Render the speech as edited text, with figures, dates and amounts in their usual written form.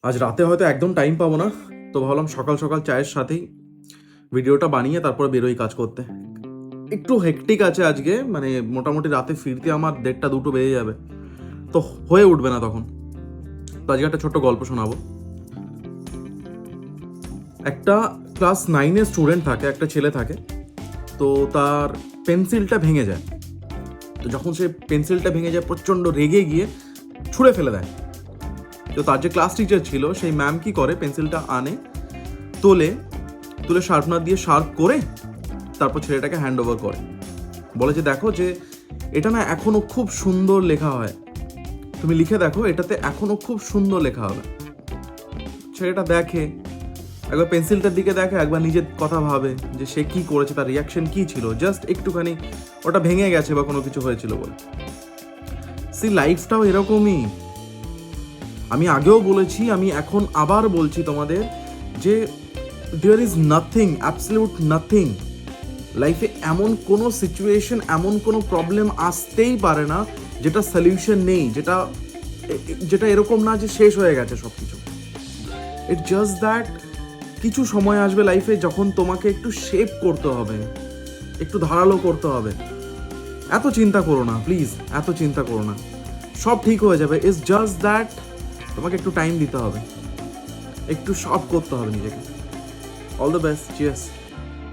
আজ রাতে হয়তো একদম টাইম পাবো না, তো ভাবলাম সকাল সকাল চায়ের সাথেই ভিডিওটা বানিয়ে তারপরে বেরোই কাজ করতে। একটু হেকটিক আছে আজকে, মানে মোটামুটি রাতে ফিরতে আমার 1:30-2টো বেজে যাবে, তো হয়ে উঠবে না তখন। তো আজকে একটা ছোট্ট গল্প শোনাবো। একটা ক্লাস 9-এর স্টুডেন্ট থাকে, একটা ছেলে থাকে, তো তার পেন্সিলটা ভেঙে যায়। তো যখন সে পেন্সিলটা ভেঙে যায় প্রচণ্ড রেগে গিয়ে ছুঁড়ে ফেলে দেয়। তো তার যে ক্লাস টিচার ছিল সেই ম্যাম কি করে, পেন্সিলটা আনে, তুলে শার্পনার দিয়ে শার্প করে তারপর ছেলেটাকে হ্যান্ড ওভার করে, বলে যে দেখো যে এটা না এখনো খুব সুন্দর লেখা হয়, তুমি লিখে দেখো, এটাতে এখনো খুব সুন্দর লেখা হবে। ছেলেটা দেখে, একবার পেন্সিলটার দিকে দেখে, একবার নিজের কথা ভাবে যে সে কি করেছে, তার রিয়াকশন কি ছিল, জাস্ট একটুখানি ওটা ভেঙে গেছে বা কোনো কিছু হয়েছিল বলে। সি লাইফটাও এরকমই। আমি আগেও বলেছি, আমি এখন আবার বলছি তোমাদের যে there is nothing, absolute nothing. লাইফে এমন কোনো সিচুয়েশন, এমন কোনো প্রবলেম আসতেই পারে না যেটা সলিউশন নেই, যেটা এরকম না যে শেষ হয়ে গেছে সব কিছু। ইট জাস্ট দ্যাট কিছু সময় আসবে লাইফে যখন তোমাকে একটু শেপ করতে হবে, একটু ধারালো করতে হবে। এত চিন্তা করো না প্লিজ, এত চিন্তা করো না, সব ঠিক হয়ে যাবে। ইটস জাস্ট দ্যাট তোমাকে একটু টাইম দিতে হবে, একটু সব করতে হবে নিজেকে। All the best, cheers.